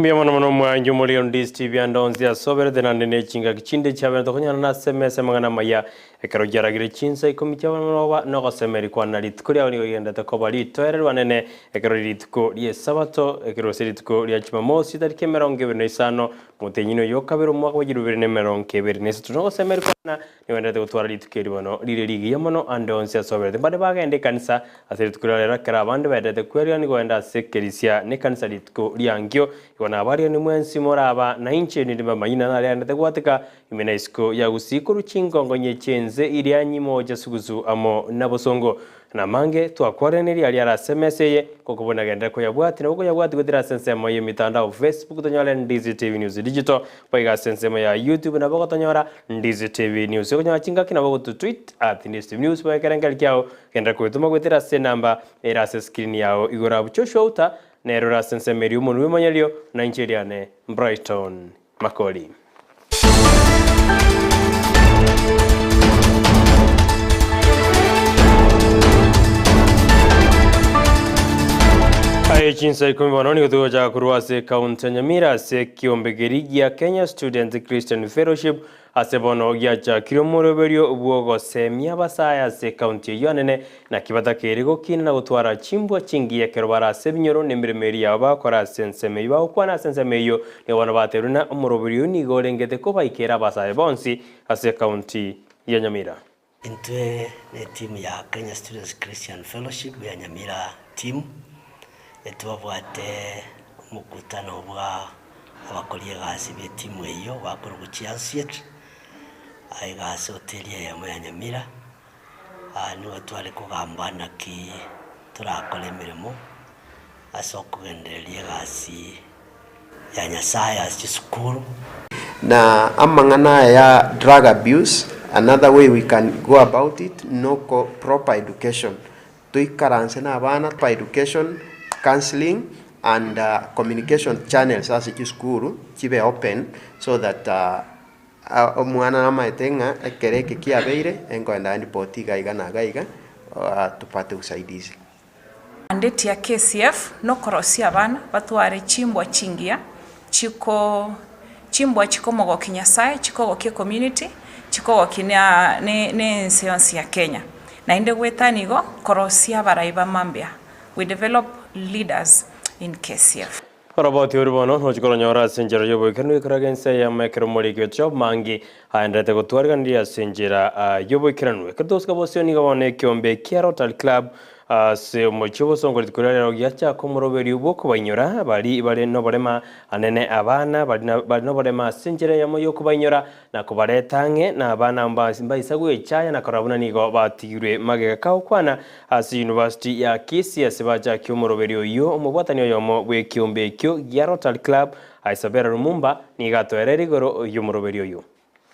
Mwana mwanju muri on Ndizi TV andonzi asobere denandene chinga kichinde chabera tokonya na SMS mangana maya ekero jaragire Chinsa Ikomi chabana no gosemeri kwana litkuri awni yenda takobali toere wanene ekero litko lie sabato ekero selitko lia chimamosi tarike 25 mutenyino yokabero mwaka wa 2020 no gosemeri kwana ni wenda gutwara litkeri bono lire ligi yamono andonzi asobere bade bagende kanisa aselitko lia kara bande bade kweri ni goenda sekerisia ne kanisa litko liangyo na habari ni mwensi moraba na inche ni bamanyina na lya ndate gwatika imena isko ya Gusii kuruchingo nye chenze ili anyimo jasuguzu amo nabosongo na mange twakwareneri ali ara semeseye kokubona genda ko yabwati na uko yabwati gutira sensemo ye mitandao Facebook tonyole Ndizi TV News Digital paiga sensemo ya YouTube na boko tonyora Ndizi TV News ko nyachinga kina boko tu tweet @Ndizi TV News pa kerengal kyao genda ko tuma gutira se namba era se screen yao igora buchosho Auta Nerora sensemeri umuntu wimanyalio na incheriane Brighton Makori. Amayia Chinsa Ikomi wanoni kutoka kuruwase kaunti ya Nyamira se kiombegerigi Kenya Student Christian Fellowship asebono gyacha kiromoroberio ubwogo semya ABASAE se kaunti YANE na kibata kerego kina na gutwara CHIMBWA CHINGIYA kerobara sebinyoro nemiremeri yaba kora senseme yawo kwana senseme yo ne wana bateruna umoroberio ni gorengete ko baikera ABASAE bonsi ase kaunti ya Nyamira. Intwe ne team ya Kenya Students Christian Fellowship ya Nyamira team etwabwate mukutano bwa abakolie gasi be timu eyo bakora guchiansiet aigase hoteli ya Nyamira niwe twale kugambana ki turakora emirimo asokugendereria gasi ya Nyasaye asukuru na amangana ya drug abuse. Another way we can go about it, no proper education tuikaranse na abana proper education, counseling and communication channels as a school chibe open so that omwana amaitenga ekereke kiabeire engoenda NTOTIGE igana gaiga tupate usaidizi. Mandate ya KCF no korosia abana batware CHIMBWA CHINGIYA CHIMBWA chikomo go Kinyasaye chikogo ke community chikogo kinya ne science ya Kenya na inde gwetanigo korosia baraiba mambia. We develop leaders in KCF. Raboti urbono hojkoro nyora senjera yobo ikanu ikragense ya makromoli job mangi haendete gutwarga ndia senjera yobo ikranu ekdos kabosioni gabone kiombe Untitled Club se mochibo songo likurera gyacha komoroberi uboko banyora bali no barema anene abana bali no barema senjera yamo yoko banyora na kubaretange na abana mbaisagwe chaya na karabuna nigo batigire magega kaukwana University ya Kisii asebaja kyomoroberi yo omubwatani yomo bwe kiombe kyo Untitled Club aisabera rumumba ni gatoereri goro yomoroberi yo.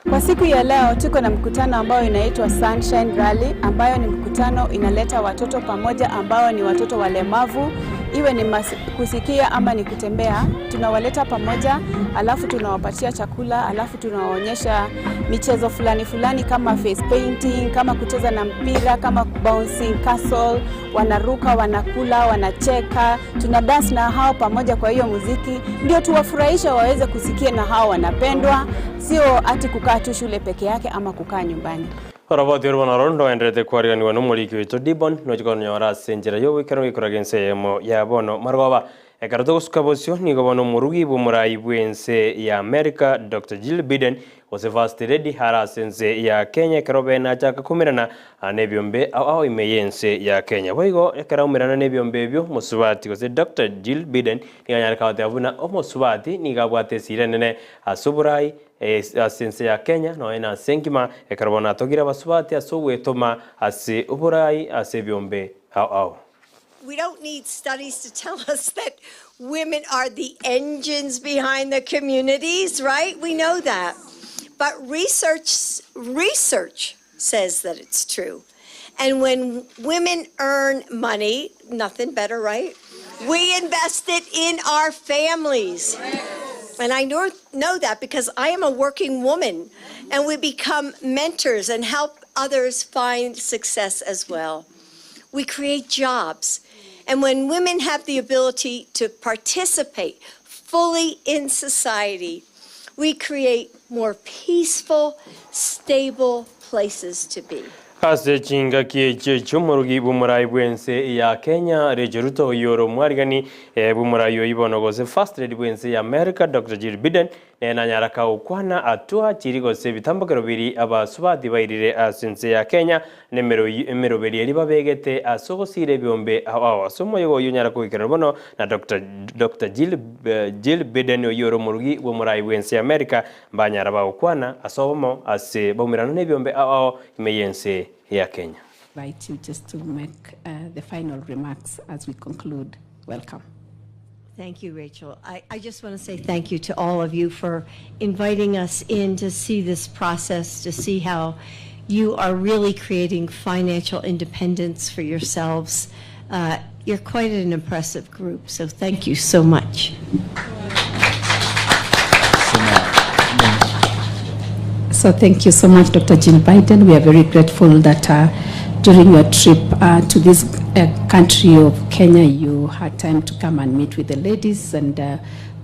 Kwa siku ya leo tuko na mkutano ambao inaitwa Sunshine Rally ambayo ni mkutano inaleta watoto pamoja ambao ni watoto walemavu, iwe ni kusikia ama ni kutembea. Tunawaleta pamoja, alafu tunawapatia chakula, alafu tunawaonyesha michezo fulani kama face painting, kama kucheza na mpira, kama bouncing castle, wanaruka, wanakula, wanacheka, tuna dance na hao pamoja. Kwa hiyo muziki ndio tuwafurahisha waweze kusikia na hao wanapendwa, sio ati kukaa tu shule peke yake ama kukaa nyumbani. Raboti urbono rondo endrete kwaria ni wano muliki wetu dibon nojikono nyora senjera yo wikero ikoragense yemo ya bono margoba ekarto kuskabosio ni gobono murugi bumurai bwense ya America Dr. Jill Biden osefast ready harasense ya Kenya kerobe na chaka kumirana anebyombe au imeyense ya Kenya boigo ekaramirana nebyombe byo musubati kose Dr. Jill Biden ni anyarka watabuna omosubati ni gabwate sirenene asuburai sense ya Kenya no ena senkima ekarabona togira basubati asowetoma ase uburai ase byombe au. We don't need studies to tell us that women are the engines behind the communities, right? We know that. But research says that it's true. And when women earn money, nothing better, right? We invest it in our families. And I know that because I am a working woman, and we become mentors and help others find success as well. We create jobs. And when women have the ability to participate fully in society, we create more peaceful, stable places to be. Ase chinga kieche chumurugi bumurai bwense ya Kenya rejeruto yoro mwarigani bumurai yo ibono gose first lady bwense ya America Dr. Jill Biden na nyaraka ukwana atua chirigo se bitambokero biri abasubati bairire asinse ya Kenya nemero beri eri babegete asogosire byombe asomo yo nyaraka ikero bono na Dr. Jill Biden yoro murugi bumurai bwense ya America banyara ba ukwana asomo ase bomirano ne byombe imeyense ya Kenya. Invite you just to make the final remarks as we conclude. Welcome. Thank you, Rachel. I just want to say thank you to all of you for inviting us in to see this process, to see how you are really creating financial independence for yourselves. You're quite an impressive group, so thank you so much. So thank you so much, Dr. Jill Biden. We are very grateful that during your trip to this country of Kenya, you had time to come and meet with the ladies, and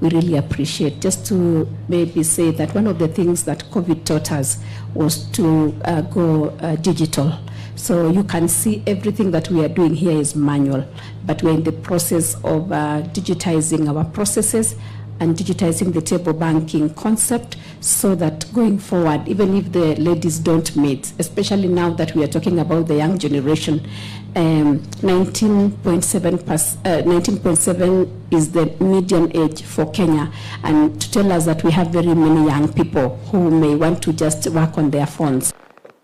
we really appreciate. Just to maybe say that one of the things that COVID taught us was to go digital. So you can see everything that we are doing here is manual, but we're in the process of digitizing our processes and digitizing the table banking concept, so that going forward, even if the ladies don't meet, especially now that we are talking about the young generation, 19.7 is the median age for Kenya, and to tell us that we have very many young people who may want to just work on their phones.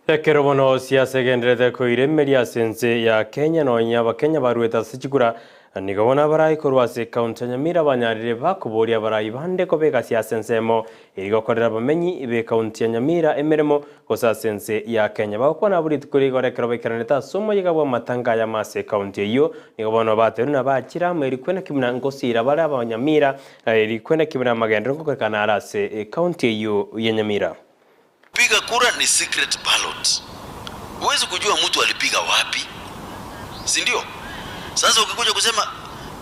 Kerobono siasa gendrete koire media sense ya Kenya no nyaba Kenya barueta sichikura nigabona barai korwase county Nyamira banyarire bakuboria barai bande kobeka siasa nsemo irigokorera bamenyi be county Nyamira emeremo kosa sense ya Kenya bakwana buri tukuri gore kerobekeraneta somo yigabwa matanga ya mase county yo nigabona bateruna bakira mweri kwena kimna ngosira bara abanyamira iri kwena kimna magendro kokana arase county yo yenyamira. Piga kura ni secret ballot. Huwezi kujua mtu alipiga wapi. Si ndio? Sasa ukikuja kusema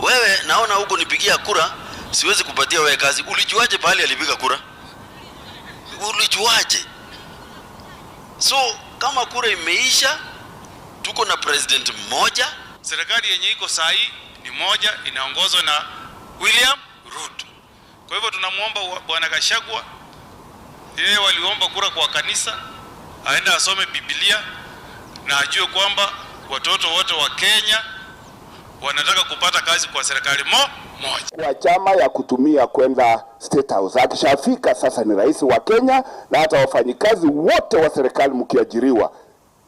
wewe naona huko nipigia kura, siwezi kupatia wewe kazi. Ulijuaje pale alipiga kura? Ulijuaje? So kama kura imeisha, tuko na president mmoja, serikali yenye iko sahi ni moja, inaongozwa na William Ruto. Kwa hivyo tunamuomba Bwana Gachagua, yeye waliomba kura kwa kanisa, aende asome Biblia na ajue kwamba watoto wote wa Kenya wanataka kupata kazi kwa serikali moja. Kwa chama ya kutumia kwenda State House. Akishafika sasa ni rais wa Kenya, na hata wafanyikazi wote wa serikali mkiajiriwa,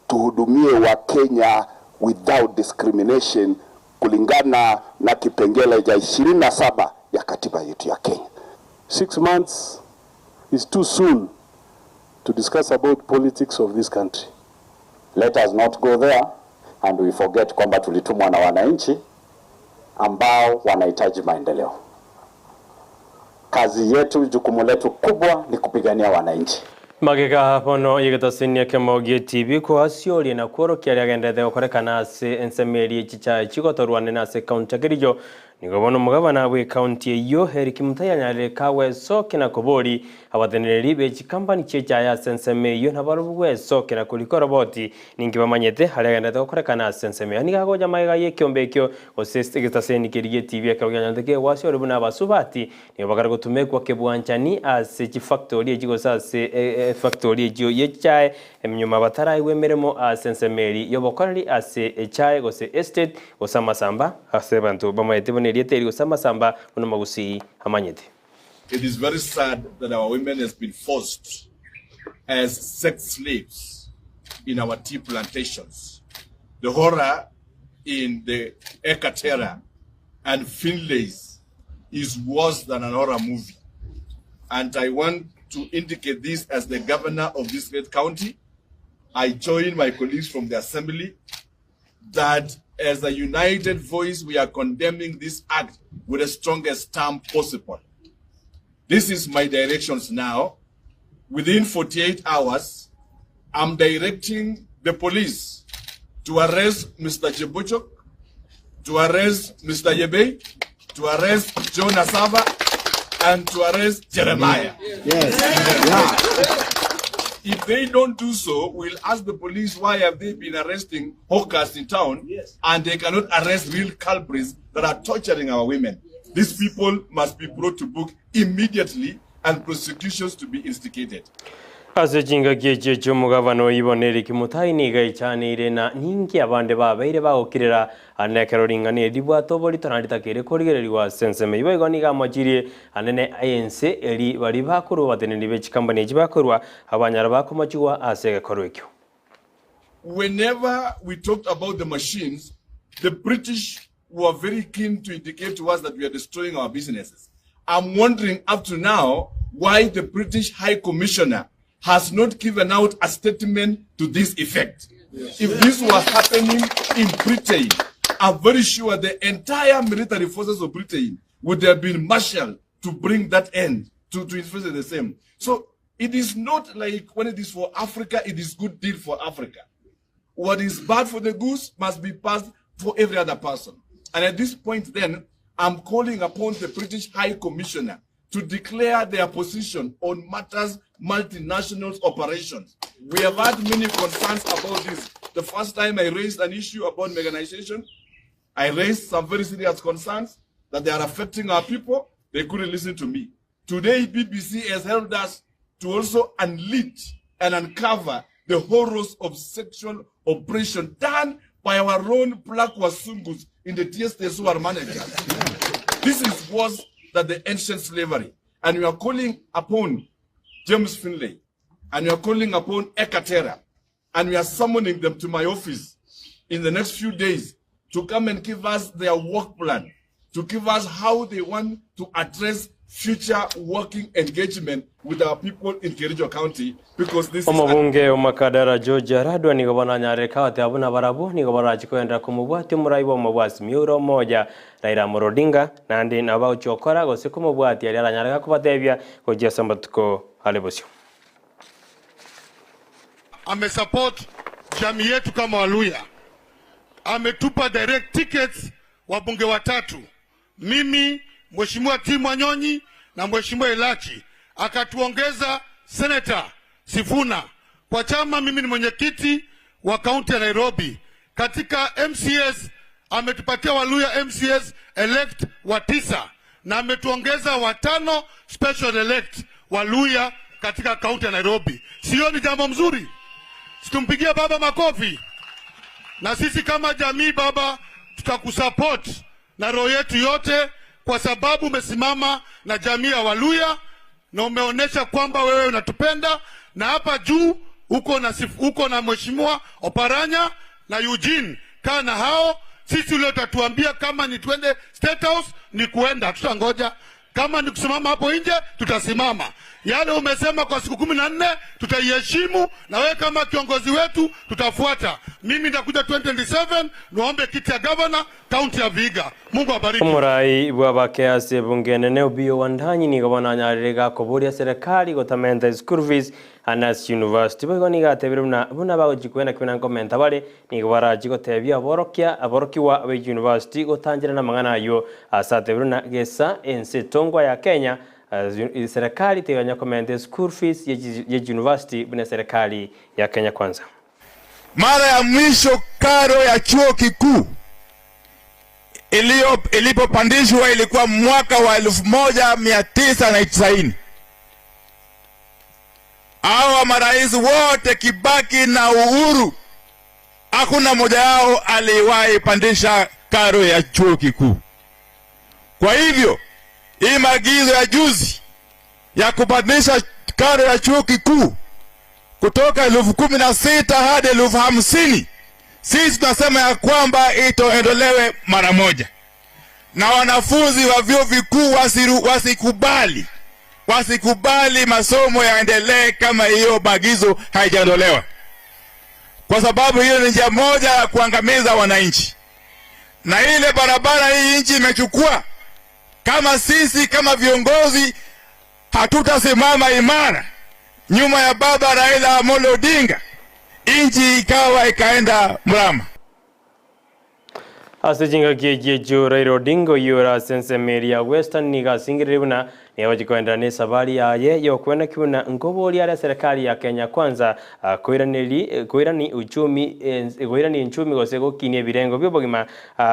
tuhudumie wa Kenya without discrimination kulingana na kipengele cha 27 ya katiba yetu ya Kenya. 6 months is too soon to discuss about politics of this country. Let us not go there and we forget kwamba tulitumwa na wananchi ambao wanahitaji maendeleo. Kazi yetu, jukumu letu kubwa ni kupigania wananchi. Magega hapono yigitasinia kemogie TV ko asiori na kworo kiari agendete okorekana ase ensemeri chicha chigotorwane na ase county girijo nigobono mugabana we county yo heri kimutayanyare kawe soke na kobori abatenereri be chikampani chicha ya senseme yo nabarubwe soke na kulikoroboti ningi bamanyete hari agendete okorekana ase enseme ni gagoja maiga yekombekyo oseste gitaseni kiriye TV akaganyandeke wasiori buna basubati ni bagara gutumekwa kebwanchani ase chifactory ejigosase factory ejio yechae emnyuma batarayi wemeremo asensemeri yobokorari ase echae gose estate osama samba ase bantu bamayete bonerieteri osama samba uno Gusii amanyete. It is very sad that our women has been forced as sex slaves in our tea plantations. The horror in the Ekatera and Finlays is worse than an horror movie. And I want to indicate this as the governor of this great county. I join my colleagues from the assembly that as a united voice, we are condemning this act with the strongest stamp possible. This is my directions now. Within 48 hours, I'm directing the police to arrest Mr. Chebuchok, to arrest Mr. Yebe, to arrest John Asaba, and to arrest Jeremiah. If they don't do so, we'll ask the police why have they been arresting hawkers in town and they cannot arrest real culprits that are torturing our women. These people must be brought to book immediately and prosecutions to be instigated. Ase chinga kiye cy'umugabano yibonera kimutai niga icyanire na ninki abande babaire bagokirira anekero ringane dibwato boli tonaritakire korigererwa senseme ibo niga majirie anene ANC eri bari bakuru bateneni be chikambane jibakorwa abanyara bakomachwa ase korwekyo. Whenever we talked about the machines, the British were very keen to indicate to us that we are destroying our businesses. I'm wondering up to now why the British High Commissioner has not given out a statement to this effect. If this was happening in Britain, I'm very sure the entire military forces of Britain would have been marshaled to bring that end, to enforce the same. So it is not like when it is for Africa, it is good deal for Africa. What is bad for the goose must be passed for every other person. And at this point then, I'm calling upon the British High Commissioner to declare their position on matters multinational operations. We have had many concerns about this. The first time I raised an issue about mechanization, I raised some very serious concerns that they are affecting our people. They couldn't listen to me. Today, BBC has helped us to also unleash and uncover the horrors of sexual oppression done by our own black wasungus in the TSTs who are managers. This is worse than the ancient slavery. And we are calling upon James Finlay, and we are calling upon Ekatera, and we are summoning them to my office in the next few days to come and give us their work plan, to give us how they want to address future working engagement with our people in Kericho County, because this is Omubunge omakadara George Radwa ni gobana nyareka ati abuna barabu ni gobara chikoenda kumubwati muraibo mubwasi miuro moja Raila Odinga nandi nabao chokora gose kumubwati ali nyareka kubatebya kujia sambatuko alebosio. Amesupport jamii yetu kama Waluya. Ametupa direct tickets wabunge watatu. Mimi, Mheshimiwa Timwa Nyonyi na Mheshimiwa Elachi. Akatuongeza Senator Sifuna. Kwa chama mimi ni mwenyekiti wa kaunti ya Nairobi. Katika MCS ametupatia Waluya MCS elect wa 9 na ametuongeza watano special elect Waluya katika kaunti ya Nairobi. Sio ni jambo mzuri? Situmpigia baba makofi. Na sisi kama jamii baba tutakusupport na roho yetu yote, kwa sababu umesimama na jamii ya Waluya na umeonesha kwamba wewe unatupenda. Na hapa juu uko na Mheshimiwa Oparanya na Eugene. Kana hao sisi leo tatuambia kama ni twende State House ni kuenda, tutangoja. Kama ni kusimama hapo nje tutasimama. Yale umesema kwa siku 14 tutaiheshimu, na wewe kama kiongozi wetu tutafuata. Mimi nitakuja 2027 niombe kiti ya governor kaunti ya Vihiga. Mungu abariki. Murai bwabake ase bungene ne obio wandanyi ni gabana nyarega koboria serikali gotamenta school fees anas university bigoni gatebiruna buna bago jikwena kwena komenta bare ni gabara jigotebya aborokiwa be university gotangira na mangana yo asatebiruna gesa ense tongwa ya Kenya. Serikali teganya komenta school fees ya university bina serikali ya Kenya kwanza. Mara ya mwisho karo ya chuo kikuu ilipopandishwa ilikuwa mwaka wa 1990. Hawa marais wote Kibaki na Uhuru, hakuna mmoja wao aliwahi pandisha karo ya chuo kikuu. Kwa hivyo hii maagizo ya juzi ya kupandisha karo ya chuo kikuu kutoka 16,000 hadi 50,000, sisi tunasema ya kwamba itoondolewe mara moja. Na wanafunzi wa vyuo vikuu wasikubali masomo yaendelee kama hiyo maagizo haijaondolewa, kwa sababu hiyo ni njia moja ya kuangamiza wananchi. Na ile barabara hii nchi imechukua, kama sisi kama viongozi hatutasimama imara nyuma ya baba Raila Amolo Odinga, nchi ikaenda mrama. Asijinga kiye Raila Odinga yura sense meria Western niga singiribuna newaji kwenda ne sabari yaye yokwenda kiuna ngoboli ya serikali ya Kenya kwanza koirani uchumi gosego kinie birengo byobogima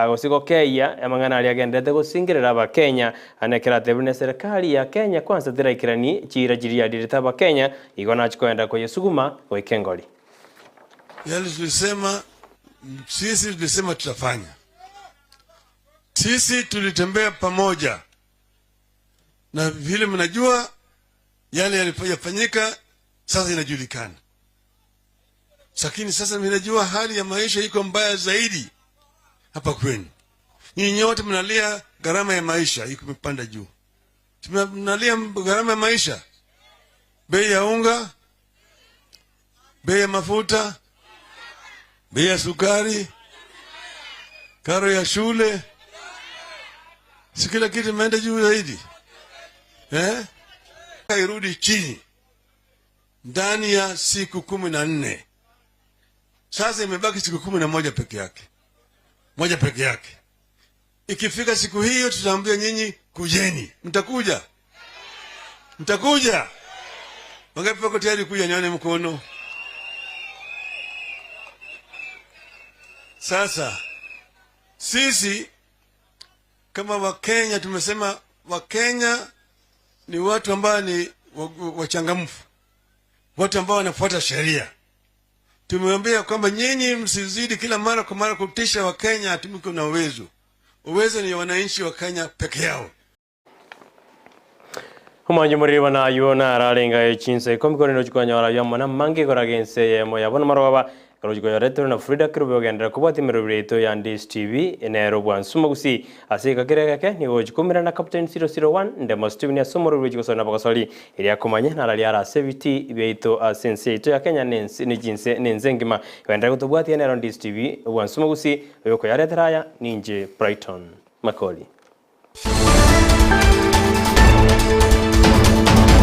gosego keya amangana ali agendete gosingirira ba Kenya anekera tebune serikali ya Kenya kwanza tiraikirani chirajiria dirita ba Kenya igona chikwenda koyesuguma koikengoli. Yale tulisema sisi tulisema tutafanya. Sisi tulitembea pamoja. Na vile mnajua yale yalifanyika sasa inajulikana. Lakini sasa mnajua hali ya maisha iko mbaya zaidi hapa kwenu. Nyinyi nyote mnalia gharama ya maisha iko imepanda juu. Mnalia gharama ya maisha. Bei ya unga, bei ya mafuta, bei ya sukari, karo ya shule. Si kila kitu imeenda juu zaidi. Irudi chini ndani ya siku 14. Sasa imebaki siku 11 peke yake. Moja peke yake. Ikifika siku hiyo tutaambia nyinyi kujeni. Mtakuja? Mtakuja? Wangapi wako tayari kuja nione mkono? Sasa sisi kama Wakenya tumesema Wakenya ni watu ambao ni wachangamfu. Watu ambao wanafuata sheria. Tumewaambia kwamba nyinyi msizidi kila mara kwa mara kutisha Wakenya atumiko na uwezo. Uwezo ni wananchi wa Kenya peke yao. Humanju muriba na yona aralenga Chinsa Ikomi kono chikonyora yamana mange koragense yemo yabona marwaba Karojiko yoretero na Frida Kirubo gendera kubati mirubirito ya Ndizi TV enero bwansuma Gusii asika kireke ni ojikumira na Captain 001 ndemo Steven asomoro rwejiko sona bakasoli iri akomanye na rali ara seviti beito asense ito ya Kenya ni jinse nenzengima gendera kutubwati enero Ndizi TV bwansuma Gusii yoko yaretera ya ninje Brighton Makori.